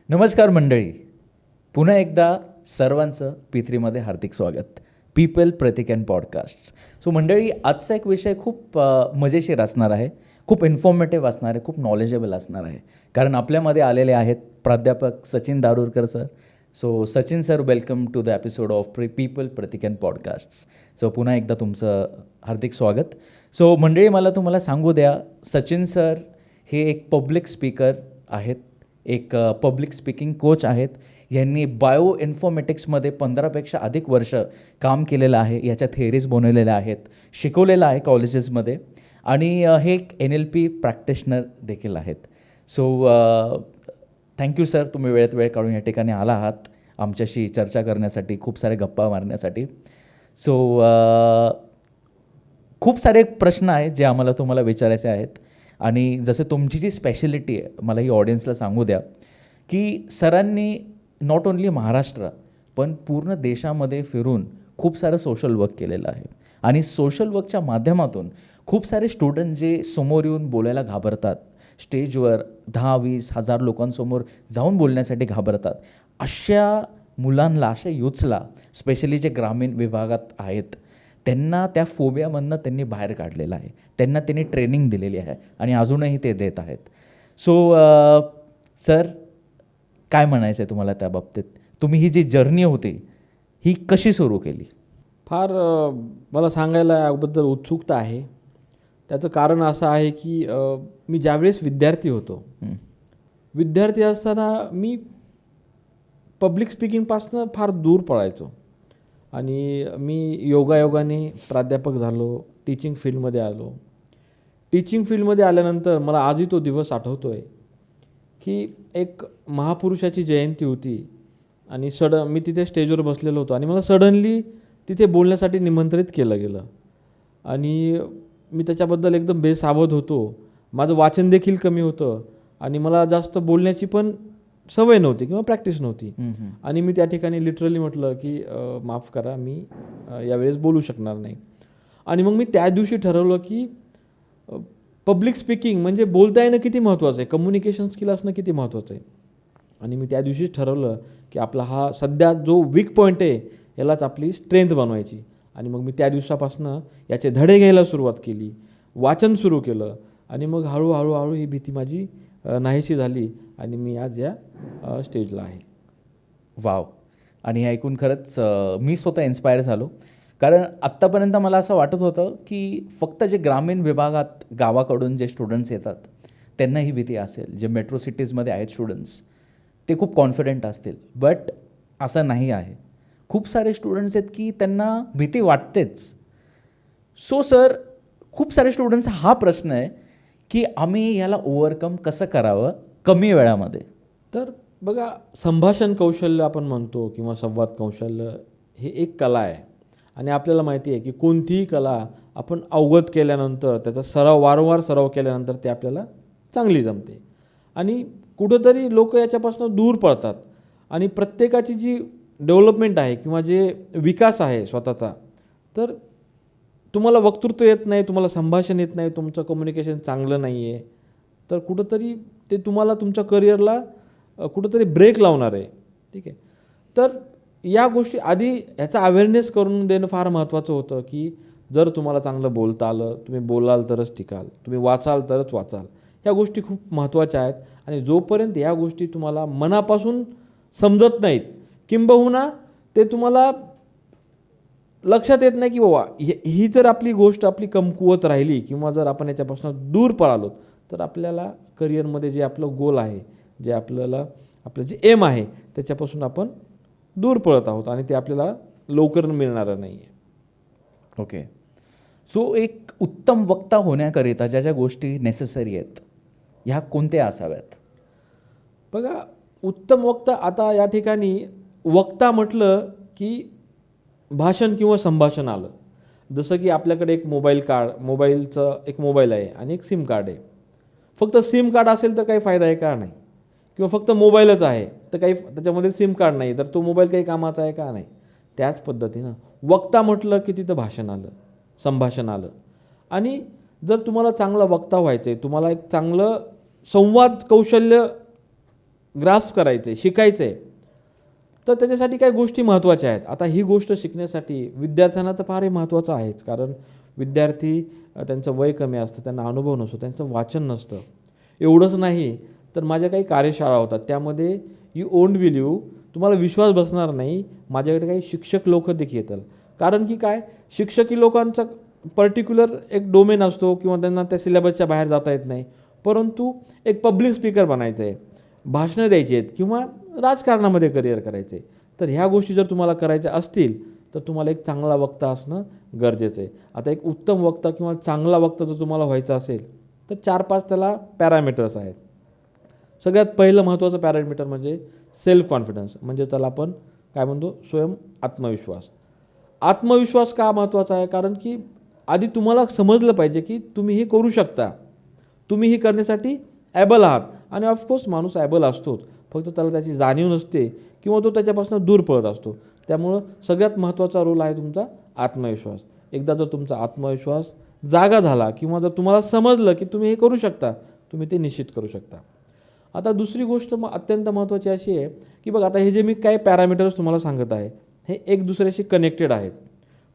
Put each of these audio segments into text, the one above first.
नमस्कार मंडळी, पुन्हा एकदा सर्वांचं P3मध्ये हार्दिक स्वागत. People Pratik and podcast. So मंडळी, आजचा एक विषय खूप मजेशीर असणार आहे, खूप इन्फॉर्मेटिव्ह असणार आहे, खूप नॉलेजेबल असणार आहे. कारण आपल्यामध्ये आलेले आहेत प्राध्यापक Sachin Darurkar sir. So Sachin sir, welcome to the episode of people Pratik and podcast. So पुन्हा एकदा तुमचं हार्दिक स्वागत. सो मंडळी, मला तुम्हाला सांगू द्या, सचिन सर हे एक पब्लिक स्पीकर आहेत, एक पब्लिक स्पीकिंग कोच आहेत. यांनी बायो इन्फॉर्मेटिक्समध्ये 15पेक्षा अधिक वर्ष काम केलेलं आहे. याच्या थेअरीज बनवलेल्या आहेत, शिकवलेलं आहे कॉलेजेसमध्ये, आणि हे एक NLP प्रॅक्टिशनर देखील आहेत. सो थँक्यू सर, तुम्ही वेळेत वेळ काढून या ठिकाणी आला आहात आमच्याशी चर्चा करण्यासाठी, खूप सारे गप्पा मारण्यासाठी. सो खूप सारे प्रश्न आहेत जे आम्हाला तुम्हाला विचारायचे आहेत. आणि जसं तुमची जी स्पेशालिटी आहे, मला ही ऑडियन्सला सांगू द्या की सरांनी नॉट ओन्ली महाराष्ट्र पण पूर्ण देशामध्ये फिरून खूप सारं सोशल वर्क केलेलं आहे. आणि सोशल वर्कच्या माध्यमातून खूप सारे स्टुडंट जे समोर येऊन बोलायला घाबरतात, स्टेजवर 10-20 हजार लोकांसमोर जाऊन बोलण्यासाठी घाबरतात, अशा मुलांना, अशा यूथ्सला, स्पेशली जे ग्रामीण विभागात आहेत, त्यांना त्या फोबियामधनं त्यांनी बाहेर काढलेलं आहे. त्यांना त्यांनी ट्रेनिंग दिलेली आहे आणि अजूनही ते देत आहेत. सो सर, काय म्हणायचं आहे तुम्हाला त्या बाबतीत? तुम्ही ही जी जर्नी होती ही कशी सुरू केली? फार मला सांगायला याबद्दल उत्सुकता आहे. त्याचं कारण असं आहे की मी ज्यावेळेस विद्यार्थी होतो, विद्यार्थी असताना मी पब्लिक स्पीकिंगपासून फार दूर पळायचो. आणि मी योगायोगाने प्राध्यापक झालो, टीचिंग फील्डमध्ये आलो. टीचिंग फील्डमध्ये आल्यानंतर मला आजही तो दिवस आठवतो आहे की एक महापुरुषाची जयंती होती आणि मी तिथे स्टेजवर बसलेलो होतो आणि मला सडनली तिथे बोलण्यासाठी निमंत्रित केलं गेलं. आणि मी त्याच्याबद्दल एकदम बेसावध होतो. माझं वाचन देखील कमी होतं आणि मला जास्त बोलण्याची पण सवय नव्हती किंवा प्रॅक्टिस नव्हती. आणि मी त्या ठिकाणी लिटरली म्हटलं की माफ करा, मी यावेळेस बोलू शकणार नाही. आणि मग मी त्या दिवशी ठरवलं की पब्लिक स्पीकिंग म्हणजे बोलता येणं किती महत्त्वाचं आहे, कम्युनिकेशन स्किल असणं किती महत्त्वाचं आहे. आणि मी त्या दिवशीच ठरवलं की आपला हा सध्या जो वीक पॉईंट आहे यालाच आपली स्ट्रेंथ बनवायची. आणि मग मी त्या दिवसापासून याचे धडे घ्यायला सुरुवात केली, वाचन सुरू केलं. आणि मग हळूहळू ही भीती माझी नाहीशी झाली आणि मी आज या स्टेजला आहे. वाव. आणि हे ऐकून खरंच मी स्वतः इन्स्पायर झालो. कारण आत्तापर्यंत मला असं वाटत होतं की फक्त जे ग्रामीण विभागात गावाकडून जे स्टुडंट्स येतात त्यांना ही भीती असेल, जे मेट्रो सिटीजमध्ये आहेत स्टुडंट्स ते खूप कॉन्फिडंट असतील. बट असं नाही आहे. खूप सारे स्टुडंट्स आहेत की त्यांना भीती वाटतेच. सो सर, खूप सारे स्टुडंट्स हा प्रश्न आहे की आम्ही ह्याला ओव्हरकम कसं करावं कमी वेळामध्ये? तर बघा, संभाषण कौशल्य आपण म्हणतो किंवा संवाद कौशल्य हे एक कला आहे. आणि आपल्याला माहिती आहे की कोणतीही कला आपण अवगत केल्यानंतर, त्याचा वारंवार सराव केल्यानंतर ते आपल्याला चांगली जमते. आणि कुठंतरी लोक याच्यापासून दूर पळतात. आणि प्रत्येकाची जी डेव्हलपमेंट आहे किंवा जे विकास आहे स्वतःचा, तर तुम्हाला वक्तृत्व येत नाही, तुम्हाला संभाषण येत नाही, तुमचं कम्युनिकेशन चांगलं नाही आहे, तर कुठंतरी ते तुम्हाला तुमच्या करिअरला कुठंतरी ब्रेक लावणार आहे. ठीक आहे. तर या गोष्टी आधी ह्याचा अवेअरनेस करून देणं फार महत्त्वाचं होतं की जर तुम्हाला चांगलं बोलता आलं, तुम्ही बोलाल तरच टिकाल, तुम्ही वाचाल तरच वाचाल. ह्या गोष्टी खूप महत्त्वाच्या आहेत. आणि जोपर्यंत ह्या गोष्टी तुम्हाला मनापासून समजत नाहीत, किंबहुना ते तुम्हाला लक्षात येत नाही की बाबा ही जर आपली गोष्ट आपली कमकुवत राहिली किंवा जर आपण याच्यापासून दूर पळालो, तर आपल्याला करिअरमध्ये जे आपलं गोल आहे, जे आपलं जे एम आहे, त्याच्यापासून आपण दूर पळत आहोत आणि ते आपल्याला लवकर मिळणारं नाही आहे. ओके. सो एक उत्तम वक्ता होण्याकरिता ज्या ज्या गोष्टी नेसेसरी आहेत ह्या कोणत्या असाव्यात? बघा, उत्तम वक्ता, आता या ठिकाणी वक्ता म्हटलं की भाषण किंवा संभाषण आलं. जसं की आपल्याकडे एक मोबाईलचं एक मोबाईल आहे आणि एक सिम कार्ड आहे. फक्त सिम कार्ड असेल तर काही फायदा आहे का? नाही. किंवा फक्त मोबाईलच आहे तर काही त्याच्यामध्ये सिम कार्ड नाही तर तो मोबाईल काही कामाचा आहे का? नाही. त्याच पद्धतीनं वक्ता म्हटलं की तिथं भाषण आलं, संभाषण आलं. आणि जर तुम्हाला चांगला वक्ता व्हायचं आहे, तुम्हाला एक चांगलं संवाद कौशल्य ग्रास्प करायचं आहे, शिकायचं आहे, तर त्याच्यासाठी काही गोष्टी महत्त्वाच्या आहेत. आता ही गोष्ट शिकण्यासाठी विद्यार्थ्यांना तर फारही महत्त्वाचं आहेच, कारण विद्यार्थी त्यांचं वय कमी असतं, त्यांना अनुभव नसतो, त्यांचं वाचन नसतं. एवढंच नाही तर माझ्या काही कार्यशाळा होतात, त्यामध्ये यू ओंट बिलीव्ह, तुम्हाला विश्वास बसणार नाही, माझ्याकडे काही शिक्षक लोक देखील येतात. कारण की काय, शिक्षकी लोकांचा पर्टिक्युलर एक डोमेन असतो किंवा त्यांना त्या सिलेबसच्या बाहेर जाता येत नाही, परंतु एक पब्लिक स्पीकर बनायचं आहे, भाषणं द्यायची आहेत किंवा राजकारणामध्ये करिअर करायचं आहे, तर ह्या गोष्टी जर तुम्हाला करायच्या असतील तर तुम्हाला एक चांगला वक्ता असणं गरजेचं आहे. आता एक उत्तम वक्ता किंवा चांगला वक्ता जर तुम्हाला व्हायचा असेल तर 4-5 त्याला पॅरामीटर्स आहेत. सगळ्यात पहिलं महत्त्वाचं पॅरामीटर म्हणजे सेल्फ कॉन्फिडन्स, म्हणजे त्याला आपण काय म्हणतो, स्वयं आत्मविश्वास. आत्मविश्वास का महत्त्वाचा आहे, कारण की आधी तुम्हाला समजलं पाहिजे की तुम्ही हे करू शकता, तुम्ही हे करण्यासाठी ॲबल आहात. आणि ऑफकोर्स माणूस ॲबल असतोच, फक्त त्याला त्याची जाणीव नसते किंवा तो त्याच्यापासून दूर पळत असतो. त्यामुळं सगळ्यात महत्त्वाचा रोल आहे तुमचा आत्मविश्वास. एकदा जर तुमचा आत्मविश्वास जागा झाला किंवा जर तुम्हाला समजलं की तुम्ही हे करू शकता, तुम्ही ते निश्चित करू शकता. आता दुसरी गोष्ट अत्यंत महत्त्वाची अशी आहे की बघा, आता हे जे मी काही पॅरामीटर्स तुम्हाला सांगत आहे हे एक दुसऱ्याशी कनेक्टेड आहेत.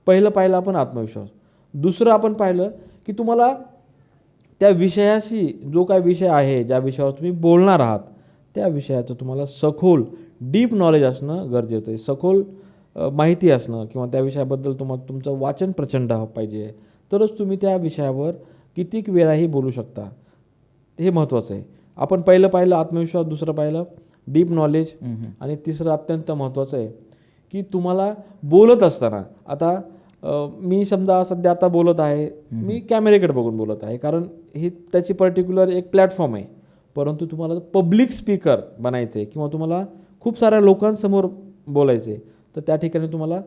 पहिलं पाहिलं आपण आत्मविश्वास, दुसरं आपण पाहिलं की तुम्हाला त्या विषयाशी, जो काय विषय आहे, ज्या विषयावर तुम्ही बोलणार आहात त्या विषयाचं तुम्हाला सखोल डीप नॉलेज असणं गरजेचं आहे. सखोल माहिती असणं किंवा त्या विषयाबद्दल तुमचं वाचन प्रचंड पाहिजे, तरच तुम्ही त्या विषयावर कितीक वेळाही बोलू शकता, हे महत्त्वाचं आहे. आपण पहिलं पाहिलं आत्मविश्वास, दुसरं पाहिलं डीप नॉलेज, आणि तिसरं अत्यंत महत्त्वाचं आहे की तुम्हाला बोलत असताना, आता मी समजा सध्या आता बोलत आहे, मी कॅमेऱ्याकडे बघून बोलत आहे, कारण ही त्याची पर्टिक्युलर एक प्लॅटफॉर्म आहे, परंतु तुम्हाला पब्लिक स्पीकर बनायचं आहे किंवा तुम्हाला खूप साऱ्या लोकांसमोर बोलायचं आहे, तर त्या ठिकाणी तुम्हाला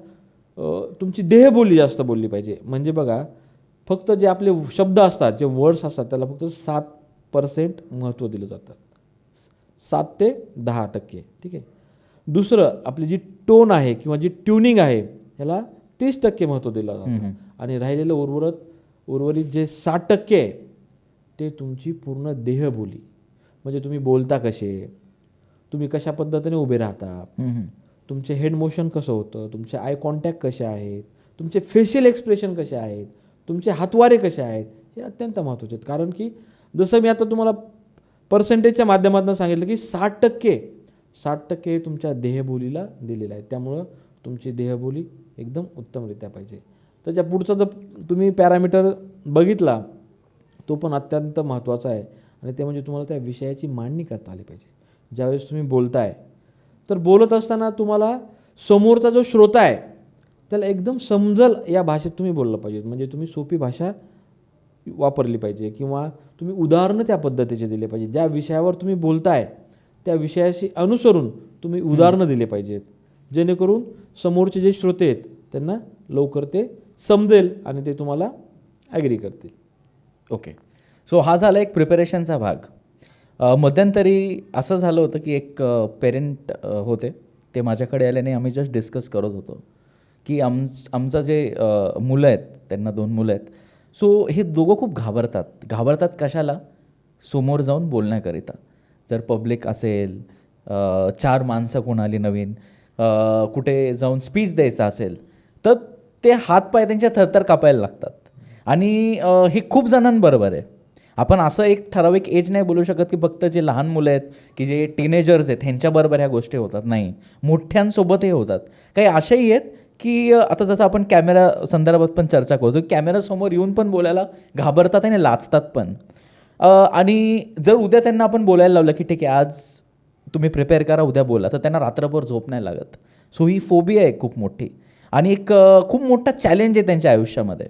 तुमची देहबोली जास्त बोलली पाहिजे. म्हणजे बघा, फक्त जे आपले शब्द असतात, जे वर्ड्स असतात, त्याला फक्त 7% महत्त्व दिलं जातं, 7 ते 10%, ठीक आहे. दुसरं, आपली जी टोन आहे किंवा जी ट्युनिंग आहे ह्याला 30% महत्त्व दिलं जातं, आणि राहिलेलं उर्वरित जे 60% आहे ते तुमची पूर्ण देहबोली, म्हणजे तुम्ही बोलता कसे, तुम्ही कशा पद्धतीने उभे राहता, तुमचे हेड मोशन कसं होतं, तुमचे आय कॉन्टॅक्ट कसे आहेत, तुमचे फेशियल एक्सप्रेशन कसे आहेत, तुमचे हातवारे कसे आहेत, हे अत्यंत महत्त्वाचे आहेत. कारण की जसं मी आता तुम्हाला पर्सेंटेजच्या माध्यमातून सांगितलं की 60% तुमच्या देहबोलीला दिलेलं आहे. त्यामुळं तुमची देहबोली एकदम उत्तमरित्या पाहिजे. त्याच्या पुढचा जर तुम्ही पॅरामीटर बघितला, तो पण अत्यंत महत्त्वाचा आहे, आणि ते म्हणजे तुम्हाला त्या विषयाची मांडणी करता आली पाहिजे. ज्यावेळेस तुम्ही बोलताय, तर बोलत असताना तुम्हाला समोरचा जो श्रोता आहे त्याला एकदम समजल या भाषेत तुम्ही बोललं पाहिजे. म्हणजे तुम्ही सोपी भाषा वापरली पाहिजे किंवा तुम्ही उदाहरणं त्या पद्धतीचे दिले पाहिजे. ज्या विषयावर तुम्ही बोलताय त्या विषयाशी अनुसरून तुम्ही उदाहरणं दिले पाहिजेत, जेणेकरून समोरचे जे श्रोते आहेत त्यांना लवकर ते समजेल आणि ते तुम्हाला ॲग्री करतील. ओके, सो हा झाला एक प्रिपरेशनचा भाग. मध्यंतरी असं झालं होतं की एक पेरेंट होते, ते माझ्याकडे आल्याने आम्ही जस्ट डिस्कस करत होतो की आमचं जे मुलं आहेत, त्यांना 2 मुलं आहेत, सो हे दोघं खूप घाबरतात कशाला, समोर जाऊन बोलण्याकरिता. जर पब्लिक असेल, 4 माणसं कोणाली नवीन, कुठे जाऊन स्पीच द्यायचा असेल, तर ते हातपाय त्यांच्या थरथर कापायला लागतात. आणि हे खूप जणांबरोबर आहे. आपण असं एक ठराविक एज नाही बोलू शकत की फक्त जे लहान मुलं आहेत की जे टीनेजर्स आहेत ह्यांच्याबरोबर ह्या गोष्टी होतात. नाही, मोठ्यांसोबतही होतात. काही अशाही आहेत की आता जसं आपण कॅमेरा संदर्भात पण चर्चा करतो, कॅमेरासमोर येऊन पण बोलायला घाबरतात आणि लाजतात पण. आणि जर उद्या त्यांना आपण बोलायला लावलं की ठीक आहे, आज तुम्ही प्रिपेअर करा, उद्या बोला, तर त्यांना रात्रभर झोप नाही लागत. सो ही फोबिया आहे खूप मोठी, आणि एक खूप मोठा चॅलेंज आहे त्यांच्या आयुष्यामध्ये.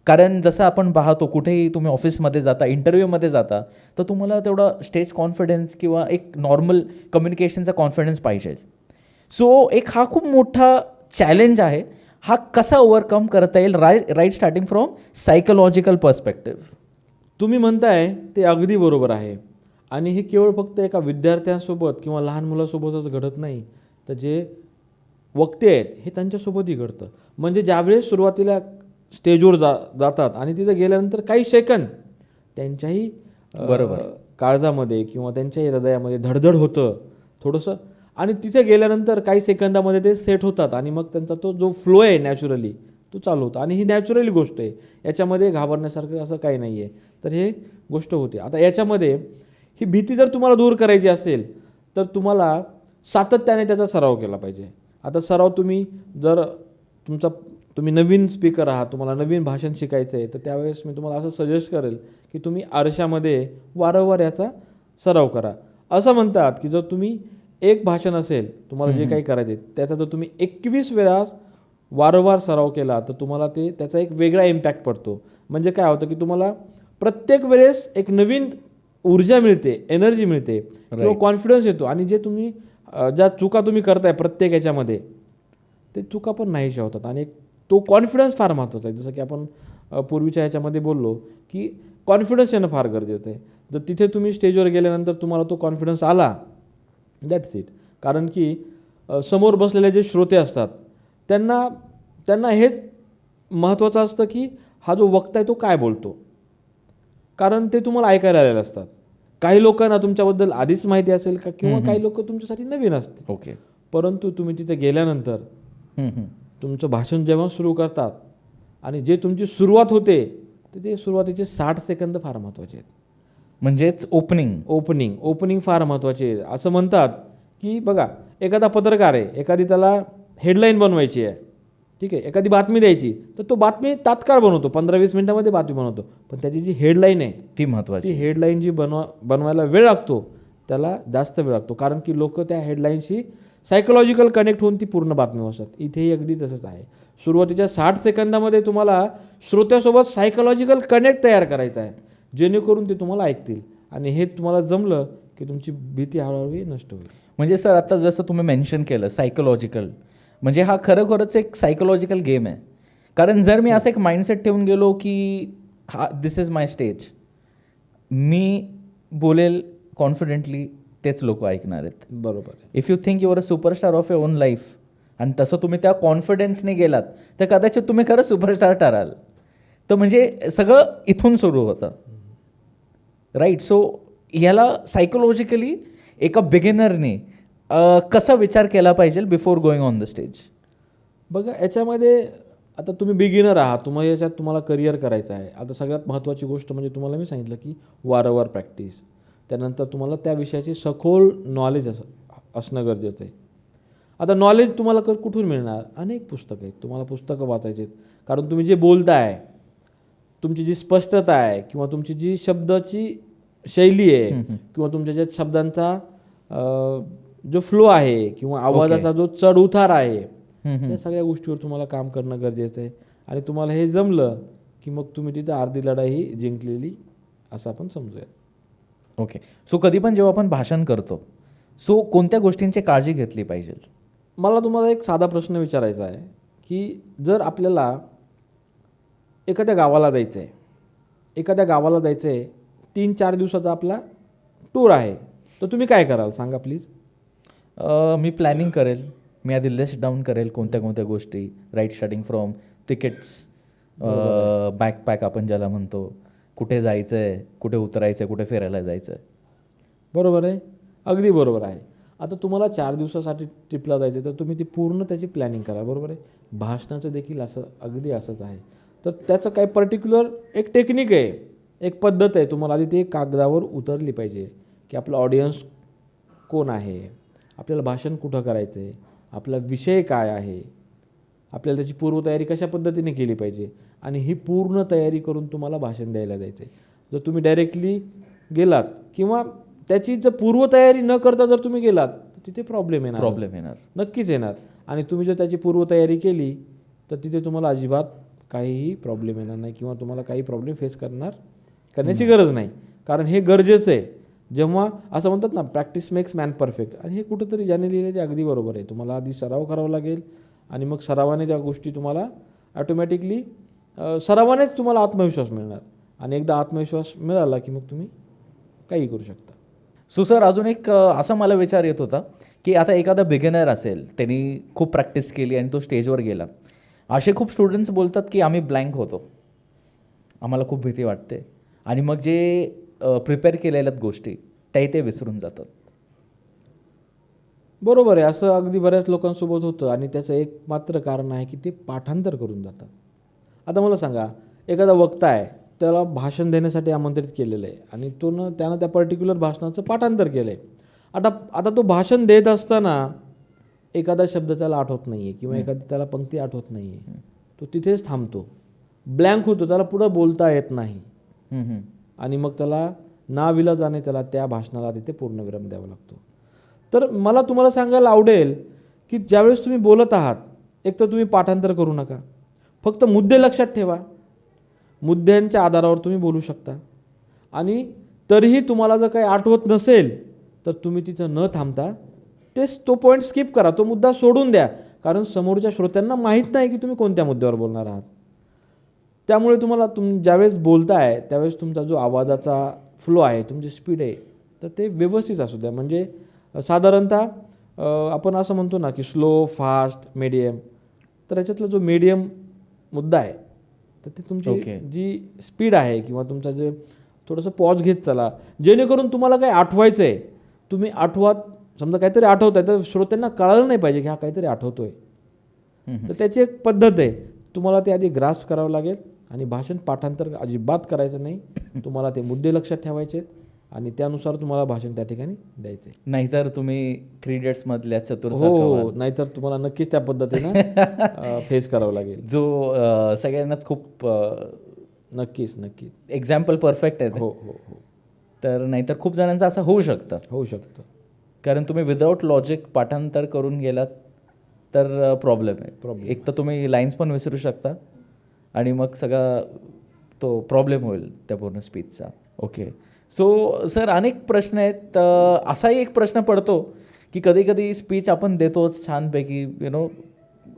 कारण जसं आपण पाहतो, कुठेही तुम्ही ऑफिसमध्ये जाता, इंटरव्ह्यूमध्ये जाता, तर तुम्हाला तेवढा स्टेज कॉन्फिडन्स किंवा एक नॉर्मल कम्युनिकेशनचा कॉन्फिडन्स पाहिजे. सो एक हा खूप मोठा चॅलेंज आहे. हा कसा ओव्हरकम करता येईल, right starting from psychological perspective? तुम्ही म्हणताय ते अगदी बरोबर आहे, आणि हे केवळ फक्त एका विद्यार्थ्यांसोबत किंवा लहान मुलासोबतच घडत नाही, तर जे वक्ते आहेत हे त्यांच्यासोबतही घडतं. म्हणजे ज्यावेळेस सुरुवातीला स्टेजवर जातात आणि तिथं गेल्यानंतर काही सेकंद त्यांच्याही बरोबर काळजामध्ये किंवा त्यांच्याही हृदयामध्ये धडधड होतं थोडंसं, आणि तिथे गेल्यानंतर काही सेकंदामध्ये ते सेट होतात आणि मग त्यांचा तो जो फ्लो आहे नॅचरली तो चालू होतो. आणि ही नॅचरली गोष्ट आहे, याच्यामध्ये घाबरण्यासारखं असं काही नाही आहे. तर हे गोष्ट होते. आता याच्यामध्ये ही भीती जर तुम्हाला दूर करायची असेल तर तुम्हाला सातत्याने त्याचा सराव केला पाहिजे. आता सराव जर तुम्ही नवीन स्पीकर आहात, तुम्हाला नवीन भाषण शिकायचं आहे, तर त्यावेळेस मी तुम्हाला असं सजेस्ट करेल की तुम्ही आरशामध्ये वारंवार याचा सराव करा. असं म्हणतात की जर तुम्ही एक भाषण असेल, तुम्हाला जे काही करायचे त्याचा जर तुम्ही 21 वेळा वारंवार सराव केला तर तुम्हाला त्याचा एक वेगळा इम्पॅक्ट पडतो. म्हणजे काय होतं की तुम्हाला प्रत्येक वेळेस एक नवीन ऊर्जा मिळते, एनर्जी मिळते किंवा कॉन्फिडन्स येतो. आणि ज्या चुका तुम्ही करताय प्रत्येक याच्यामध्ये, ते चुका पण नाहीशा होतात. आणि तो कॉन्फिडन्स फार महत्त्वाचा आहे. जसं की आपण पूर्वीच्या ह्याच्यामध्ये बोललो की कॉन्फिडन्स येणं फार गरजेचं आहे. जर तिथे तुम्ही स्टेजवर गेल्यानंतर तुम्हाला तो कॉन्फिडन्स आला, दॅट्स इट. कारण की समोर बसलेले जे श्रोते असतात त्यांना हेच महत्त्वाचं असतं की हा जो वक्ता आहे तो काय बोलतो, कारण ते तुम्हाला ऐकायला आलेले असतात. काही लोकांना तुमच्याबद्दल आधीच माहिती असेल का, किंवा काही लोक तुमच्यासाठी नवीन असतील. ओके. परंतु तुम्ही तिथे गेल्यानंतर तुमचं भाषण जेव्हा सुरू करतात आणि जे तुमची सुरुवात होते तर ते सुरुवातीचे 60 सेकंद फार महत्त्वाचे आहेत. म्हणजेच ओपनिंग फार महत्त्वाचे आहे. असं म्हणतात की बघा, एखादा पत्रकार आहे, एखादी त्याला हेडलाईन बनवायची आहे, ठीक आहे, एखादी बातमी द्यायची, तर तो बातमी तात्काळ बनवतो, 15-20 मिनिटामध्ये बातमी बनवतो. पण त्याची जी हेडलाईन आहे ती महत्त्वाची. ती हेडलाईन जी बनवायला वेळ लागतो त्याला जास्त वेळ लागतो, कारण की लोक त्या हेडलाईनशी सायकोलॉजिकल कनेक्ट होऊन ती पूर्ण बातमी वाचतात. इथेही अगदी तसंच आहे. सुरुवातीच्या 60 सेकंदामध्ये तुम्हाला श्रोत्यासोबत सायकोलॉजिकल कनेक्ट तयार करायचा आहे, जेणेकरून ते तुम्हाला ऐकतील. आणि हे तुम्हाला जमलं की तुमची भीती हळूहळू नष्ट होईल. म्हणजे सर आता जसं तुम्ही मेन्शन केलं सायकोलॉजिकल, म्हणजे हा खरोखरच एक सायकोलॉजिकल गेम आहे. कारण जर मी असं एक माइंडसेट ठेवून गेलो की दिस इज माय स्टेज, मी बोलेल कॉन्फिडेंटली, तेच लोक ऐकणार आहेत. बरोबर आहे. If you think your a superstar of your on life आणि तसं तुम्ही त्या कॉन्फिडन्सने गेलात तर कदाचित तुम्ही खरंच सुपरस्टार ठराल. तर म्हणजे सगळं इथून सुरू होतं, राईट. सो ह्याला सायकोलॉजिकली एका बिगिनरने कसा विचार केला पाहिजे before going on the stage? बघा, याच्यामध्ये आता तुम्ही बिगिनर आहात, तुम्हाला करिअर करायचं आहे. आता सगळ्यात महत्त्वाची गोष्ट म्हणजे तुम्हाला मी सांगितलं की वारंवार प्रॅक्टिस, त्यानंतर तुम्हाला त्या विषयाची सखोल नॉलेज असणं गरजेचं आहे. आता नॉलेज तुम्हाला कुठून मिळणार? अनेक पुस्तकं आहेत, तुम्हाला पुस्तकं वाचायची आहेत. कारण तुम्ही जे बोलताय, तुमची जी स्पष्टता आहे किंवा तुमची जी शब्दाची शैली आहे किंवा तुमच्या ज्या शब्दांचा जो फ्लो आहे किंवा आवाजाचा जो चढ उतार आहे, या सगळ्या गोष्टीवर तुम्हाला काम करणं गरजेचं आहे. आणि तुम्हाला हे जमलं की मग तुम्ही तिथं अर्धी लढाई जिंकलेली असं आपण समजूया. ओके. सो कधी पण जेव्हा आपण भाषण करतो, सो कोणत्या गोष्टींची काळजी घेतली पाहिजे? मला तुम्हाला एक साधा प्रश्न विचारायचा आहे की जर आपल्याला एखाद्या गावाला जायचं आहे, 3-4 दिवसाचा आपला टूर आहे, तर तुम्ही काय कराल सांगा प्लीज? मी प्लॅनिंग करेल. मी आधी लिस्ट डाऊन करेल कोणत्या कोणत्या गोष्टी, right, starting from tickets, backpack आपण ज्याला म्हणतो, कुठे जायचं आहे, कुठे उतरायचं आहे, कुठे फिरायला जायचं आहे. बरोबर आहे, अगदी बरोबर आहे. आता तुम्हाला 4 दिवसासाठी ट्रिपला जायचं तर तुम्ही ती पूर्ण त्याची प्लॅनिंग करा. बरोबर आहे. भाषणाचं देखील अगदी असंच आहे. तर त्याचं काही पर्टिक्युलर एक टेक्निक आहे, एक पद्धत आहे. तुम्हाला आधी ते कागदावर उतरली पाहिजे की आपलं ऑडियन्स कोण आहे, आपल्याला भाषण कुठं करायचं आहे, आपला विषय काय आहे, आपल्याला त्याची पूर्वतयारी कशा पद्धतीने केली पाहिजे, आणि ही पूर्ण तयारी करून तुम्हाला भाषण द्यायला जायचं आहे. जर तुम्ही डायरेक्टली गेलात किंवा त्याची जर पूर्वतयारी न करता जर तुम्ही गेलात तर तिथे प्रॉब्लेम येणार, नक्कीच येणार. आणि तुम्ही जर त्याची पूर्वतयारी केली तर तिथे तुम्हाला अजिबात काहीही प्रॉब्लेम येणार नाही किंवा तुम्हाला काही प्रॉब्लेम फेस करण्याची गरज नाही. कारण हे गरजेचं आहे. जेव्हा असं म्हणतात ना, प्रॅक्टिस मेक्स मॅन परफेक्ट, आणि हे कुठंतरी ज्याने लिहिलं ते अगदी बरोबर आहे. तुम्हाला आधी सराव करावा लागेल आणि मग सरावाने त्या गोष्टी तुम्हाला ॲटोमॅटिकली सरावानेच तुम्हाला आत्मविश्वास मिळणार. आणि एकदा आत्मविश्वास मिळाला की मग तुम्ही काही करू शकता. सो सर, अजून एक असा मला विचार येत होता की आता एखादा बिगिनर असेल, त्यांनी खूप प्रॅक्टिस केली आणि तो स्टेजवर गेला. असे खूप स्टुडंट्स बोलतात की आम्ही ब्लँक होतो, आम्हाला खूप भीती वाटते, आणि मग जे प्रिपेअर केलेल्यात गोष्टी त्याही ते विसरून जातात. बरोबर आहे, असं अगदी बऱ्याच लोकांसोबत होतं आणि त्याचं एक मात्र कारण आहे की ते पाठांतर करून जातात. आता मला सांगा, एखादा वक्ता आहे, त्याला भाषण देण्यासाठी आमंत्रित केलेलं आहे आणि त्यानं त्या पर्टिक्युलर भाषणाचं पाठांतर केलं आहे. आता तो भाषण देत असताना एखादा शब्द त्याला आठवत नाही आहे किंवा एखादी त्याला पंक्ती आठवत नाही आहे, तो तिथेच थांबतो, ब्लँक होतो, त्याला पुढं बोलता येत नाही आणि मग त्याला नाविलाजाने त्याला त्या भाषणाला तिथे पूर्णविराम द्यावा लागतो. तर मला तुम्हाला सांगायला आवडेल की ज्यावेळेस तुम्ही बोलत आहात, एक तर तुम्ही पाठांतर करू नका, फक्त मुद्दे लक्षात ठेवा, मुद्द्यांच्या आधारावर तुम्ही बोलू शकता आणि तरीही तुम्हाला जर काही आठवत नसेल तर तुम्ही तिथं न थांबता तो पॉईंट स्किप करा, तो मुद्दा सोडून द्या, कारण समोरच्या श्रोत्यांना माहीत नाही की तुम्ही कोणत्या मुद्द्यावर बोलणार आहात. त्यामुळे तुम्हाला ज्यावेळेस बोलताय त्यावेळेस तुमचा जो आवाजाचा फ्लो आहे, तुमची स्पीड आहे, तर ते व्यवस्थित असू द्या. म्हणजे साधारणतः आपण असं म्हणतो ना की स्लो, फास्ट, मीडियम, तर याच्यातला जो मीडियम मुद्दा आहे तर ते तुमची जी स्पीड आहे किंवा तुमचा जे थोडंसं पॉज घेत चला, जेणेकरून तुम्हाला काही आठवायचं आहे, तुम्ही समजा काहीतरी आठवत आहे तर श्रोत्यांना कळालं नाही पाहिजे की हा काहीतरी आठवतोय. तर त्याची एक पद्धत आहे, तुम्हाला ते आधी ग्रास्प करावं लागेल आणि भाषण पाठांतर अजिबात करायचं नाही. तुम्हाला ते मुद्दे लक्षात ठेवायचे आणि त्यानुसार तुम्हाला भाषण त्या ठिकाणी द्यायचं. नाहीतर तुम्ही 3 Idiots मधल्या चतुर हो, नाहीतर तुम्हाला नक्कीच त्या पद्धतीनं फेस करावं लागेल, जो सगळ्यांनाच खूप नक्कीच एक्झाम्पल परफेक्ट आहे. हो हो हो. तर नाहीतर खूप जणांचं असं होऊ शकतं, कारण तुम्ही विदाऊट लॉजिक पाठांतर करून गेलात तर प्रॉब्लेम आहे. एक तर तुम्ही लाईन्स पण विसरू शकता आणि मग सगळा तो प्रॉब्लेम होईल त्या पूर्ण स्पीचचा. ओके, सो सर अनेक प्रश्न आहेत. असाही एक प्रश्न पडतो की कधी कधी स्पीच आपण देतोच छानपैकी,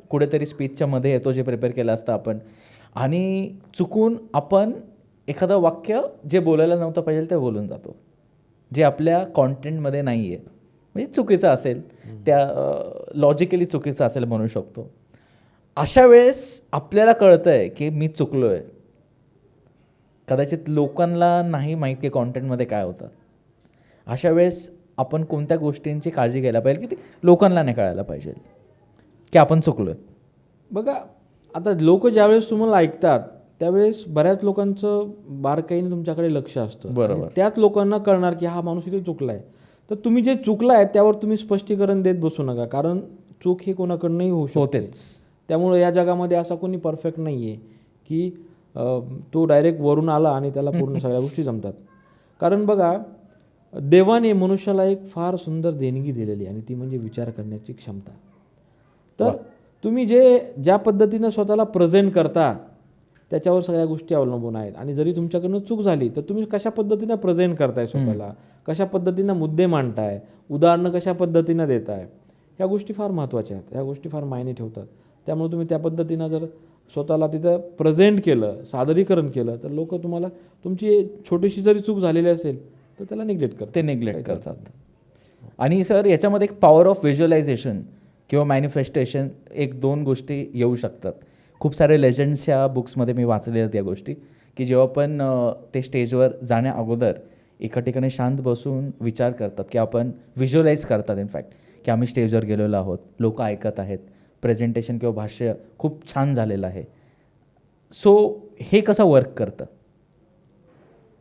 कुठेतरी स्पीचच्या मध्ये येतो जे प्रिपेअर केलं असतं आपण, आणि चुकून आपण एखादं वाक्य जे बोलायला नव्हतं पाहिजे ते बोलून जातो, जे आपल्या कॉन्टेंटमध्ये नाही आहे, म्हणजे चुकीचं असेल, त्या लॉजिकली चुकीचं असेल म्हणू शकतो. अशा वेळेस आपल्याला कळतं आहे की मी चुकलो आहे, कदाचित लोकांना नाही माहिती आहे कॉन्टेंटमध्ये काय होतं. अशा वेळेस आपण कोणत्या गोष्टींची काळजी घ्यायला पाहिजे की ते लोकांना नाही कळायला पाहिजे की आपण चुकलो आहे? बघा, आता लोक ज्यावेळेस तुम्हाला ऐकतात त्यावेळेस बऱ्याच लोकांचं बारकाईने तुमच्याकडे लक्ष असतं. बरोबर. त्याच लोकांना कळणार की हा माणूस इथे चुकला आहे. तर तुम्ही जे चुकला आहे त्यावर तुम्ही स्पष्टीकरण देत बसू नका, कारण चूक ही कोणाकडनंही होऊ शकतेच. त्यामुळे या जगामध्ये असा कोणी परफेक्ट नाही आहे की तो डायरेक्ट वरून आला आणि त्याला पूर्ण सगळ्या गोष्टी जमतात. कारण बघा, देवाने मनुष्याला एक फार सुंदर देणगी दिलेली आणि ती म्हणजे विचार करण्याची क्षमता. तर तुम्ही ज्या पद्धतीनं स्वतःला प्रेझेंट करता त्याच्यावर सगळ्या गोष्टी अवलंबून आहेत. आणि जरी तुमच्याकडनं चूक झाली तर तुम्ही कशा पद्धतीनं प्रेझेंट करताय स्वतःला, कशा पद्धतीनं मुद्दे मांडताय, उदाहरणं कशा पद्धतीनं देताय, ह्या गोष्टी फार महत्त्वाच्या आहेत, ह्या गोष्टी फार मायने ठेवतात. त्यामुळे तुम्ही त्या पद्धतीनं जर स्वतःला तिथं प्रेझेंट केलं, सादरीकरण केलं, तर लोक तुम्हाला तुमची छोटीशी जरी चूक झालेली असेल तर त्याला निग्लेक्ट करतात. आणि सर याच्यामध्ये एक पॉवर ऑफ व्हिज्युअलायझेशन किंवा मॅनिफेस्टेशन, 1-2 गोष्टी येऊ शकतात. खूप सारे लेजंड्सच्या बुक्समध्ये मी वाचलेल्या त्या गोष्टी, की जेव्हा पण ते स्टेजवर जाण्या अगोदर एका ठिकाणी शांत बसून विचार करतात, की आपण व्हिज्युअलाइज करतात इनफॅक्ट की आम्ही स्टेजवर गेलेलो आहोत, लोक ऐकत आहेत, प्रेझेंटेशन किंवा भाष्य खूप छान झालेलं आहे. सो हे कसं वर्क करतं?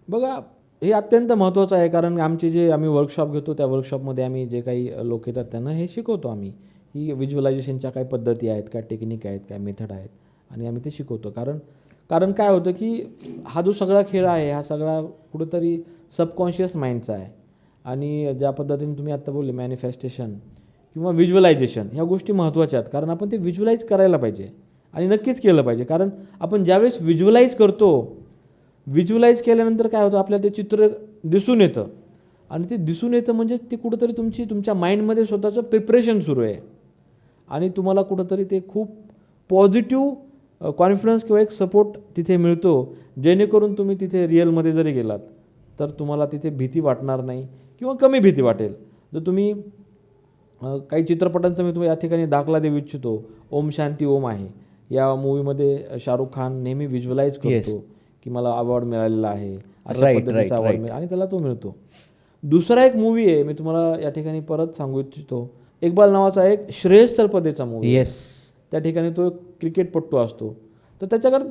बघा, हे अत्यंत महत्त्वाचं आहे, कारण आम्ही वर्कशॉप घेतो त्या वर्कशॉपमध्ये आम्ही जे काही लोक येतात त्यांना हे शिकवतो आम्ही, ही व्हिज्युअलायझेशनच्या काय पद्धती आहेत, काय टेक्निक आहेत, काय मेथड आहेत, आणि आम्ही ते शिकवतो. कारण काय होतं की हा जो सगळा खेळ आहे हा सगळा कुठंतरी सबकॉन्शियस माइंडचा आहे. आणि ज्या पद्धतीने तुम्ही आत्ता बोलले मॅनिफेस्टेशन किंवा व्हिज्युअलायझेशन, ह्या गोष्टी महत्त्वाच्या आहेत, कारण आपण ते व्हिज्युअलाइज करायला पाहिजे आणि नक्कीच केलं पाहिजे. कारण आपण ज्यावेळेस व्हिज्युअलाइज करतो, व्हिज्युअलाइज केल्यानंतर काय होतं, आपल्याला ते चित्र दिसून येतं आणि ते दिसून येतं म्हणजे ते कुठंतरी तुमच्या माइंडमध्ये स्वतःचं प्रिपरेशन सुरू आहे आणि तुम्हाला कुठंतरी ते खूप पॉझिटिव्ह कॉन्फिडन्स किंवा एक सपोर्ट तिथे मिळतो, जेणेकरून तुम्ही तिथे रिअलमध्ये जरी गेलात तर तुम्हाला तिथे भीती वाटणार नाही किंवा कमी भीती वाटेल. जर तुम्ही काही चित्रपटांचा मी तुम्ही या ठिकाणी दाखला देऊ इच्छितो. ओम शांती ओम आहे, या मूवीमध्ये शाहरुख खान नेहमी व्हिज्युअलाइज करतो की मला अवॉर्ड मिळालेला आहे, अशा Right, पद्धतीचा right, अवॉर्ड right. मिळेल आणि त्याला तो मिळतो. दुसरा एक मूवी आहे, मी तुम्हाला या ठिकाणी परत सांगू इच्छितो. इक्बाल नावाचा एक श्रेयस तळपदेचा मूवी. येस. त्या ठिकाणी तो एक क्रिकेटपटू असतो. तर त्याच्याकडे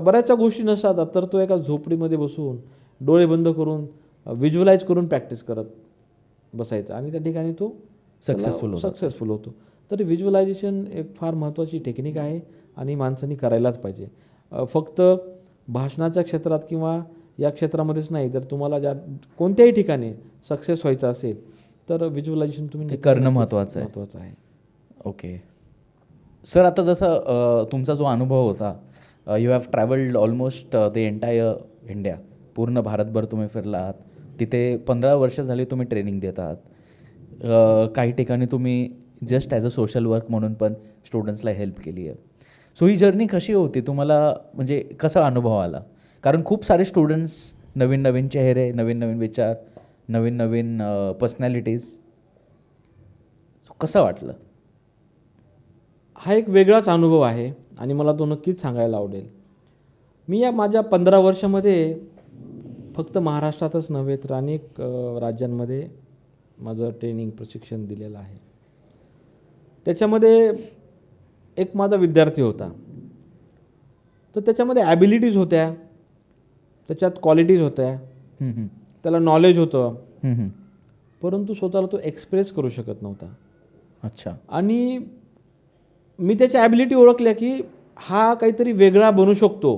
बऱ्याचशा गोष्टी नसतात, तर तो एका झोपडीमध्ये बसून डोळे बंद करून व्हिज्युअलाइज करून प्रॅक्टिस करत बसायचा आणि त्या ठिकाणी तो सक्सेसफुल होतो. तर व्हिज्युअलायझेशन एक फार महत्त्वाची टेक्निक आहे आणि माणसांनी करायलाच पाहिजे. फक्त भाषणाच्या क्षेत्रात किंवा या क्षेत्रामध्येच नाही, तर तुम्हाला ज्या कोणत्याही ठिकाणी सक्सेस व्हायचं असेल तर व्हिज्युअलायझेशन तुम्ही ते करणं महत्त्वाचं आहे. ओके सर, आता जसं तुमचा जो अनुभव होता, you have travelled almost the entire India, पूर्ण भारतभर तुम्ही फिरला आहात. तिथे 15 वर्ष झाली तुम्ही ट्रेनिंग देत आहात. काही ठिकाणी तुम्ही just as a social work म्हणून पण स्टुडंट्सला हेल्प केली आहे. सो ही जर्नी कशी होती तुम्हाला, म्हणजे कसा अनुभव आला? कारण खूप सारे स्टुडंट्स, नवीन नवीन चेहरे, नवीन नवीन विचार, नवीन नवीन पर्सनॅलिटीज. सो कसं वाटलं? हा एक वेगळाच अनुभव आहे आणि मला तो नक्कीच सांगायला आवडेल. मी या माझ्या 15 वर्षामध्ये फक्त महाराष्ट्रातच नव्हे तर अनेक राज्यांमध्ये माझं ट्रेनिंग प्रशिक्षण दिलेलं आहे. त्याच्यामध्ये एक माझा विद्यार्थी होता, तर त्याच्यामध्ये ॲबिलिटीज होत्या, त्याच्यात क्वालिटीज होत्या, त्याला नॉलेज होतं, परंतु स्वतःला तो एक्सप्रेस करू शकत नव्हता. अच्छा. आणि मी त्याच्या ॲबिलिटी ओळखल्या की हा काहीतरी वेगळा बनू शकतो,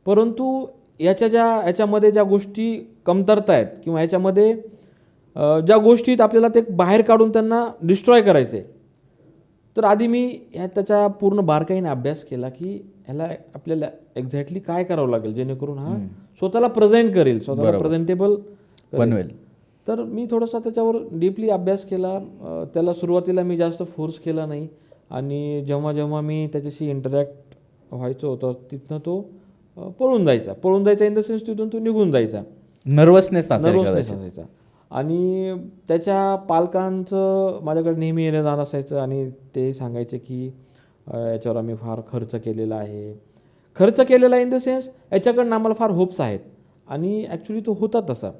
परंतु याच्यामध्ये ज्या गोष्टी कमतरता आहेत किंवा याच्यामध्ये ज्या गोष्टीत आपल्याला ते बाहेर काढून त्यांना डिस्ट्रॉय करायचं आहे, तर आधी मी त्याचा पूर्ण बारकाईने अभ्यास केला की ह्याला आपल्याला एक्झॅक्टली काय करावं लागेल जेणेकरून हा स्वतःला प्रेझेंट करेल, स्वतःला प्रेझेंटेबल बनवेल. तर मी थोडासा त्याच्यावर डीपली अभ्यास केला. त्याला सुरुवातीला मी जास्त फोर्स केला नाही आणि जेव्हा मी त्याच्याशी इंटरॅक्ट व्हायचो होतं तिथनं तो पळून जायचा इन द सेन्स तिथून तो निघून जायचा. नर्वसनेस असायचा. आणि त्याच्या पालकांचं माझ्याकडे नेहमी येणं जाणं असायचं आणि ते सांगायचे की याच्यावर आम्ही फार खर्च केलेला आहे इन द सेन्स याच्याकडनं आम्हाला फार होप्स आहेत आणि ॲक्च्युली तो होता तसा.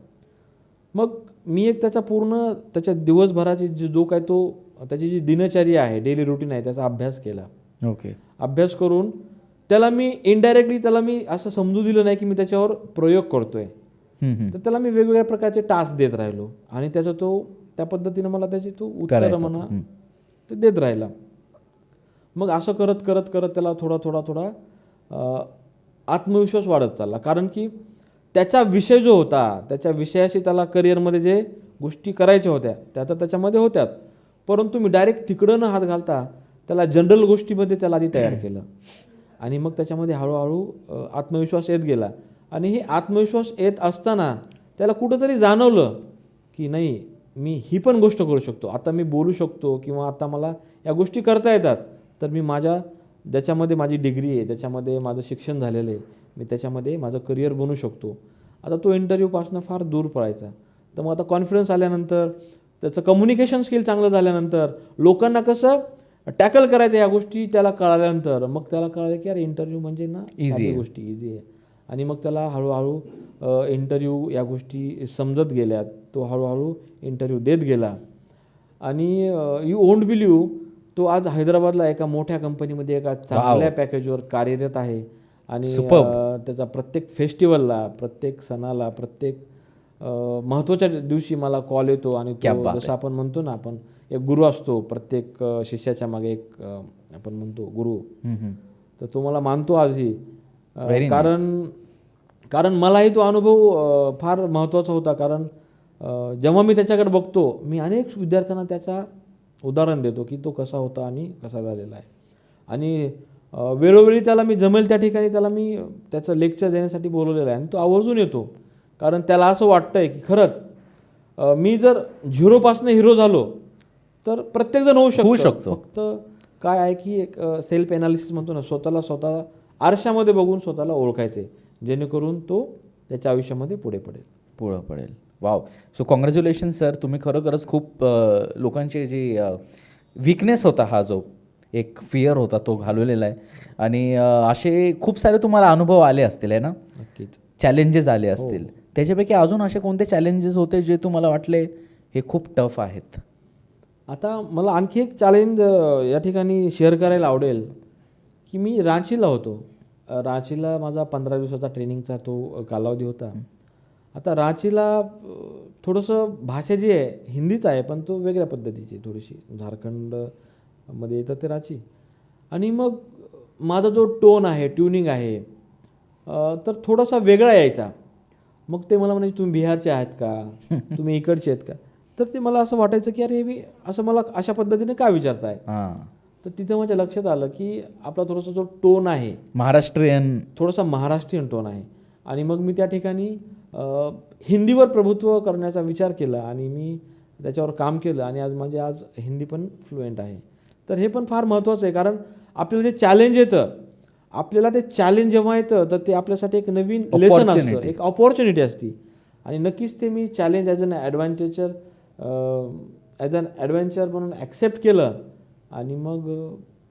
मग मी एक त्याच्या दिवसभराची जो काय तो त्याची जी दिनचर्या आहे, डेली रुटीन आहे, त्याचा अभ्यास केला. ओके. अभ्यास करून त्याला मी असं समजू दिलं नाही की मी त्याच्यावर प्रयोग करतोय. तर त्याला मी वेगवेगळ्या प्रकारचे टास्क देत राहिलो आणि त्या पद्धतीनं मला त्याची तो उत्तर म्हणा ते देत राहिला. मग असं करत त्याला थोडा आत्मविश्वास वाढत चालला. कारण की त्याचा विषय जो होता, त्याच्या विषयाशी त्याला करिअरमध्ये जे गोष्टी करायच्या होत्या त्या तर त्याच्यामध्ये होत्याच, परंतु मी डायरेक्ट तिकडं न हात घालता त्याला जनरल गोष्टीमध्ये त्याला आधी तयार केलं आणि मग त्याच्यामध्ये हळूहळू आत्मविश्वास येत गेला. आणि हे आत्मविश्वास येत असताना त्याला कुठंतरी जाणवलं की नाही, मी ही पण गोष्ट करू शकतो, आता मी बोलू शकतो किंवा आता मला या गोष्टी करता येतात, तर मी ज्याच्यामध्ये माझी डिग्री आहे, ज्याच्यामध्ये माझं शिक्षण झालेलं आहे, मी त्याच्यामध्ये माझं करिअर बनवू शकतो. आता तो इंटरव्ह्यूपासून फार दूर पडायचा. तर मग आता कॉन्फिडन्स आल्यानंतर, त्याचं कम्युनिकेशन स्किल चांगलं झाल्यानंतर, लोकांना कसं टॅकल करायचं या गोष्टी त्याला कळाल्यानंतर मग त्याला कळालं की अरे इंटरव्ह्यू म्हणजे ना इझी गोष्टी इझी आहे. आणि मग त्याला हळूहळू इंटरव्ह्यू या गोष्टी समजत गेल्यात. तो हळूहळू इंटरव्ह्यू देत गेला आणि यू वोंट बिलीव्ह, तो आज हैदराबादला एका मोठ्या कंपनीमध्ये एका चांगल्या पॅकेजवर कार्यरत आहे आणि त्याचा प्रत्येक फेस्टिवलला, प्रत्येक सणाला, प्रत्येक महत्त्वाच्या दिवशी मला कॉल येतो आणि तो जसं आपण म्हणतो ना, आपण एक गुरु असतो, प्रत्येक शिष्याच्या मागे एक आपण म्हणतो गुरु, तर तो मला मानतो आजही. कारण मलाही तो अनुभव फार महत्त्वाचा होता. कारण जेव्हा मी त्याच्याकडे बघतो, मी अनेक विद्यार्थ्यांना त्याचा उदाहरण देतो की तो कसा होता आणि कसा झालेला आहे. आणि वेळोवेळी त्याला मी जमेल त्या ठिकाणी त्याला मी त्याचं लेक्चर देण्यासाठी बोलवलेलं आहे आणि तो आवर्जून येतो. कारण त्याला असं वाटतं आहे की खरंच मी जर झिरोपासून हिरो झालो तर प्रत्येकजण होऊ शकतो. फक्त काय आहे की एक सेल्फ ॲनालिसिस म्हणतो ना, स्वतः आरशामध्ये बघून स्वतःला ओळखायचे, जेणेकरून तो त्याच्या आयुष्यामध्ये पुढे पडेल. वाव. सो कॉंग्रॅच्युलेशन सर, तुम्ही खरोखरच खूप लोकांची जी वीकनेस होता, हा जो एक फिअर होता तो घालवलेला आहे. आणि असे खूप सारे तुम्हाला अनुभव आले असतील आहे ना, नक्कीच चॅलेंजेस आले असतील, त्याच्यापैकी अजून असे कोणते चॅलेंजेस होते जे तुम्हाला वाटले हे खूप टफ आहेत? आता मला आणखी एक चॅलेंज या ठिकाणी शेअर करायला आवडेल की मी रांचीला होतो. रांचीला माझा 15 दिवसाचा ट्रेनिंगचा तो कालावधी होता. आता रांचीला थोडंसं भाषा जी आहे हिंदीच आहे, पण तो वेगळ्या पद्धतीची थोडीशी, झारखंडमध्ये येतं ते रांची. आणि मग माझा जो टोन आहे, ट्युनिंग आहे, तर थोडासा वेगळा यायचा. मग ते मला म्हणायचे, तुम्ही बिहारचे आहेत का, तुम्ही इकडचे आहेत का? तर ते मला असं वाटायचं की अरे मी असं मला अशा पद्धतीने का विचारताय. तर तिथं माझ्या लक्षात आलं की आपला थोडासा जो टोन आहे महाराष्ट्रीयन, थोडासा महाराष्ट्रीयन टोन आहे. आणि मग मी त्या ठिकाणी हिंदीवर प्रभुत्व करण्याचा विचार केला आणि मी त्याच्यावर काम केलं आणि आज हिंदी पण फ्लुएंट आहे. तर हे पण फार महत्त्वाचं आहे, कारण आपल्याला जे चॅलेंज येतं, आपल्याला ते चॅलेंज जेव्हा येतं तर ते आपल्यासाठी एक नवीन लेसन असतं, एक ऑपॉर्च्युनिटी असती. आणि नक्कीच ते मी चॅलेंज ॲज अन ॲडव्हेंचर म्हणून ॲक्सेप्ट केलं. आणि मग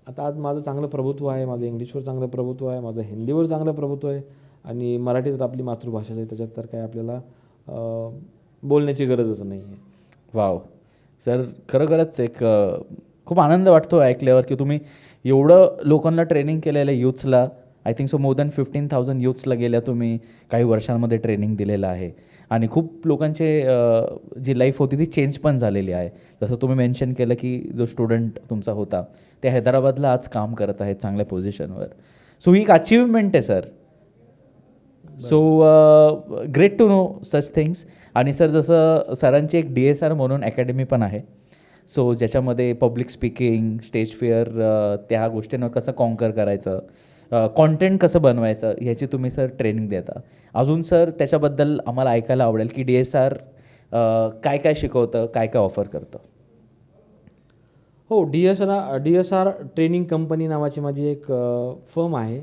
आता आज माझं चांगलं प्रभुत्व आहे, माझं इंग्लिशवर चांगलं प्रभुत्व आहे, माझं हिंदीवर चांगलं प्रभुत्व आहे आणि मराठी तर आपली मातृभाषा आहे, त्याच्यात तर काय आपल्याला बोलण्याची गरजच नाही आहे. वाव सर, खरोखरच एक खूप आनंद वाटतो ऐकल्यावर की तुम्ही एवढं लोकांना ट्रेनिंग केलेलं, यूथ्सला I think so more than 15,000 यूथ्सला गेल्या तुम्ही काही वर्षांमध्ये ट्रेनिंग दिलेलं आहे आणि खूप लोकांचे जी लाईफ होती ती चेंज पण झालेली आहे. जसं तुम्ही मेन्शन केलं की जो स्टुडंट तुमचा होता ते हैदराबादला आज काम करत आहेत चांगल्या पोझिशनवर. सो ही एक अचीवमेंट आहे sir. So great to know such things. आणि सर, जसं सरांची एक DSR म्हणून अकॅडमी पण आहे, सो ज्याच्यामध्ये पब्लिक स्पीकिंग, स्टेज फिअर, त्या गोष्टींवर कसं कॉन्कर करायचं, कॉन्टेंट कसं बनवायचं, ह्याची तुम्ही सर ट्रेनिंग देता. अजून सर त्याच्याबद्दल आम्हाला ऐकायला आवडेल की DSR काय काय शिकवतं, काय काय ऑफर करतं? हो, DSR ट्रेनिंग कंपनी नावाची माझी एक फर्म आहे.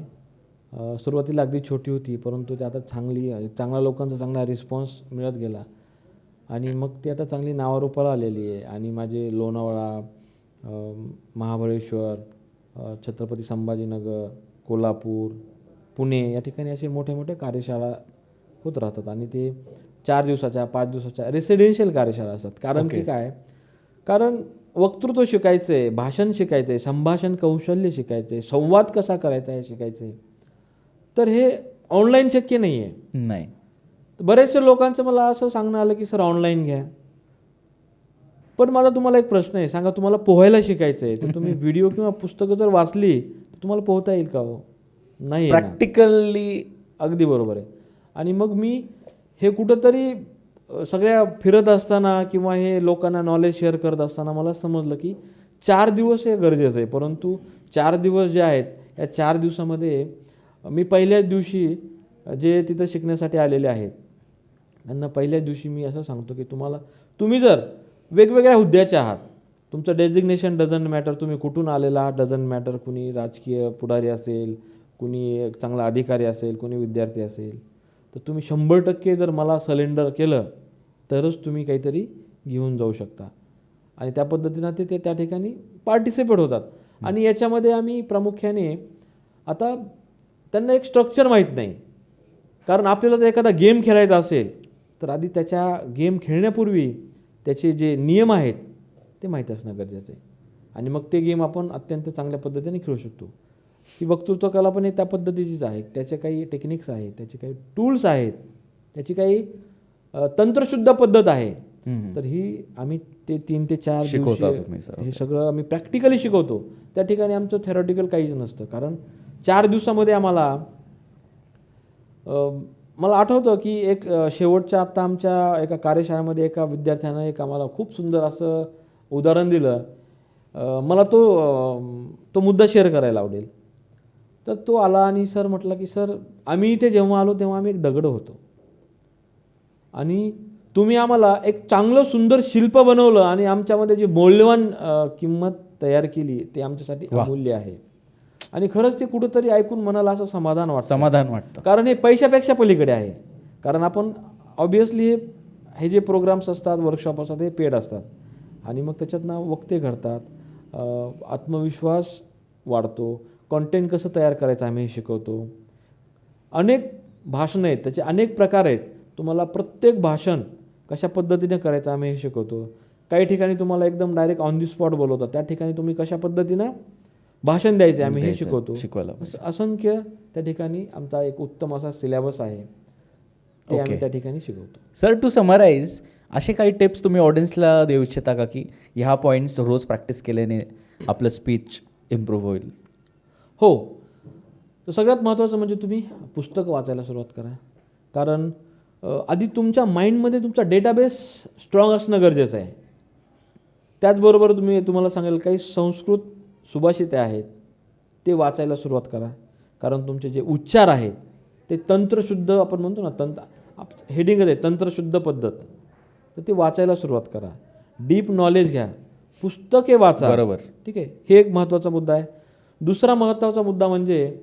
सुरुवातीला अगदी छोटी होती, परंतु ते आता चांगल्या लोकांचा चांगला रिस्पॉन्स मिळत गेला आणि मग ती आता चांगली नावारूपाला आलेली आहे. आणि माझे लोणावळा, महाबळेश्वर, छत्रपती संभाजीनगर, कोल्हापूर, पुणे या ठिकाणी असे मोठे मोठे कार्यशाळा होत राहतात. आणि ते 4 दिवसाच्या 5 दिवसाच्या रेसिडेन्शियल कार्यशाळा असतात. कारण की काय, कारण वक्तृत्व शिकायचं आहे, भाषण शिकायचं आहे, संभाषण कौशल्य शिकायचं आहे, संवाद कसा करायचा आहे शिकायचं आहे. तर हे ऑनलाईन शक्य नाही आहे. नाही, बरेचसे लोकांचं मला असं सांगणं आलं की सर ऑनलाईन घ्या. पण माझा तुम्हाला एक प्रश्न आहे, सांगा, तुम्हाला पोहायला शिकायचं आहे तर तुम्ही व्हिडिओ किंवा पुस्तकं जर वाचली तर तुम्हाला पोहता येईल का? हो, नाही. प्रॅक्टिकली अगदी बरोबर आहे. आणि मग मी हे कुठंतरी सगळ्या फिरत असताना किंवा हे लोकांना नॉलेज शेअर करत असताना मला समजलं की 4 दिवस हे गरजेचं आहे. परंतु 4 दिवस जे आहेत या 4 दिवसामध्ये मी पहिल्याच दिवशी जे तिथं शिकण्यासाठी आलेले आहेत त्यांना पहिल्याच दिवशी मी असं सांगतो की तुम्ही जर वेगवेगळ्या हुद्द्याचे आहात, तुमचं डेजिग्नेशन डझंट मॅटर, तुम्ही कुठून आलेला आहात डझंट मॅटर, कुणी राजकीय पुढारी असेल, कुणी चांगला अधिकारी असेल, कुणी विद्यार्थी असेल, तर तुम्ही 100% जर मला सलेंडर केलं तरच तुम्ही काहीतरी घेऊन जाऊ शकता. आणि त्या पद्धतीनं ते त्या ठिकाणी पार्टिसिपेट होतात. आणि याच्यामध्ये आम्ही प्रामुख्याने आता त्यांना एक स्ट्रक्चर माहीत नाही, कारण आपल्याला जर एखादा गेम खेळायचा असेल तर आधी त्याच्या गेम खेळण्यापूर्वी त्याचे जे नियम आहेत ते माहीत असणं गरजेचं आहे. आणि मग ते गेम आपण अत्यंत चांगल्या पद्धतीने खेळू शकतो. ही वक्तृत्व कला पण त्या पद्धतीचीच आहे. त्याचे काही टेक्निक्स आहेत, त्याचे काही टूल्स आहेत, त्याची काही तंत्रशुद्ध पद्धत आहे. तर ही आम्ही ते 3 ते 4 दिवशी हे सगळं आम्ही प्रॅक्टिकली शिकवतो. त्या ठिकाणी आमचं थेरॉटिकल काहीच नसतं. कारण 4 दिवसामध्ये आम्हाला मला आठवतं की एक शेवटच्या आत्ता आमच्या एका कार्यशाळेमध्ये एका विद्यार्थ्यानं एक आम्हाला खूप सुंदर असं उदाहरण दिलं. मला तो मुद्दा शेअर करायला आवडेल. तर तो आला आणि सर म्हटला की सर, आम्ही इथे जेव्हा आलो तेव्हा आम्ही एक दगड होतो आणि तुम्ही आम्हाला एक चांगलं सुंदर शिल्प बनवलं आणि आमच्यामध्ये जी मौल्यवान किंमत तयार केली ते आमच्यासाठी अमूल्य आहे. आणि खरंच ते कुठंतरी ऐकून मनाला असं समाधान वाटतं. कारण हे पैशापेक्षा पलीकडे आहे. कारण आपण ऑब्वियसली हे जे प्रोग्राम्स असतात, वर्कशॉप असतात, हे पेड असतात आणि मग त्याच्यातनं वक्ते घडतात, आत्मविश्वास वाढतो, कॉन्टेंट कसं तयार करायचं आम्ही हे शिकवतो. अनेक भाषणं आहेत, त्याचे अनेक प्रकार आहेत. तुम्हाला प्रत्येक भाषण कशा पद्धतीने करायचं आम्ही हे शिकवतो. काही ठिकाणी तुम्हाला एकदम डायरेक्ट ऑन दी स्पॉट बोलवतात, त्या ठिकाणी तुम्ही कशा पद्धतीनं भाषण द्यायचे आम्ही हे शिकवतो. शिकवायला असंख्य त्या ठिकाणी आमचा एक उत्तम असा सिलेबस आहे, ते आम्ही त्या ठिकाणी शिकवतो. सर, टू समराईज, असे काही टिप्स तुम्ही ऑडियन्सला देऊ इच्छिता का की ह्या पॉईंट्स रोज प्रॅक्टिस केल्याने आपलं स्पीच इम्प्रूव्ह होईल? हो, तर सगळ्यात महत्त्वाचं म्हणजे तुम्ही पुस्तकं वाचायला सुरुवात करा. कारण आधी तुमच्या माइंडमध्ये तुमचा डेटाबेस स्ट्रॉंग असणं गरजेचं आहे. त्याचबरोबर तुम्हाला सांगेल काही संस्कृत सुभाषिते आहेत, ते वाचायला सुरुवात करा. कारण तुमचे जे उच्चार आहेत ते तंत्रशुद्ध, आपण म्हणतो ना, हेडिंगच आहे तंत्रशुद्ध पद्धत, तर ते वाचायला सुरुवात करा. डीप नॉलेज घ्या, पुस्तके वाचा. बरोबर, ठीक आहे, हे एक महत्त्वाचा मुद्दा आहे. दुसरा महत्त्वाचा मुद्दा म्हणजे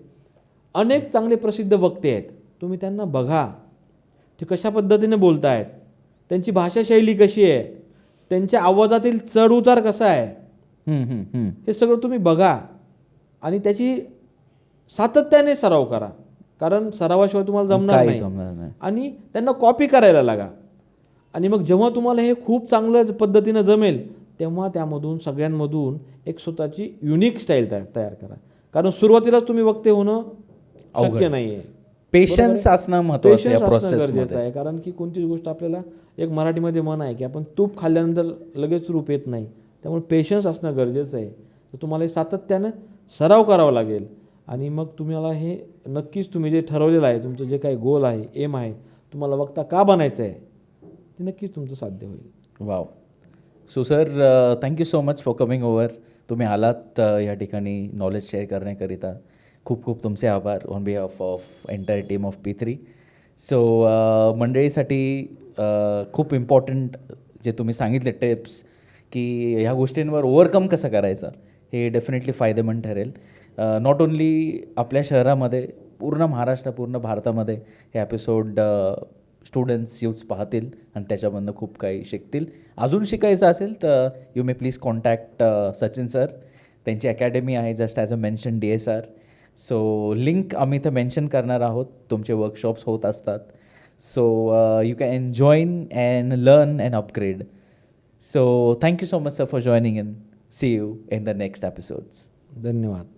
अनेक चांगले प्रसिद्ध वक्ते आहेत, तुम्ही त्यांना बघा, ते कशा पद्धतीने बोलत आहेत, त्यांची भाषाशैली कशी आहे, त्यांच्या आवाजातील चढ उतार कसा आहे, हे सगळं तुम्ही बघा आणि त्याची सातत्याने सराव करा. कारण सरावाशिवाय तुम्हाला जमणार नाही. आणि त्यांना कॉपी करायला लागा. आणि मग जेव्हा तुम्हाला हे खूप चांगल्या पद्धतीनं जमेल, तेव्हा त्यामधून सगळ्यांमधून एक स्वतःची युनिक स्टाईल तयार करा. कारण सुरुवातीलाच तुम्ही वक्ते होणं शक्य नाही आहे. पेशन्स असणं महत्त्वाचं आहे, गरजेचं आहे. कारण की कोणतीच गोष्ट आपल्याला, एक मराठीमध्ये म्हण आहे की आपण तूप खाल्ल्यानंतर लगेच रूप येत नाही, त्यामुळे पेशन्स असणं गरजेचं आहे. तर तुम्हाला हे सातत्यानं सराव करावा लागेल आणि मग तुम्हाला हे नक्कीच तुम्ही जे ठरवलेलं आहे, तुमचं जे काही गोल आहे, एम आहे, तुम्हाला वक्ता का बनायचं आहे, ते नक्कीच तुमचं साध्य होईल. Wow. So sir, thank you so much for coming over. तुम्ही आलात या ठिकाणी नॉलेज शेअर करण्याकरिता. खूप खूप तुमचे आभार on behalf of entire team of P3. So मंडळीसाठी खूप इम्पॉर्टंट जे तुम्ही सांगितले टिप्स, की ह्या गोष्टींवर ओव्हरकम कसं करायचं, हे डेफिनेटली फायदेमंद ठरेल. नॉट ओन्ली आपल्या शहरामध्ये, पूर्ण महाराष्ट्र, पूर्ण भारतामध्ये हे एपिसोड स्टुडंट्स यूथ पाहतील आणि त्याच्यामधनं खूप काही शिकतील. अजून शिकायचं असेल तर you may please contact Sachin sir. त्यांची अकॅडमी आहे just as a mention DSR. So link आम्ही इथं मेन्शन करणार आहोत. तुमचे वर्कशॉप्स होत असतात. So you can join and learn and upgrade. So thank you so much sir for joining in. See you in the next episodes. धन्यवाद.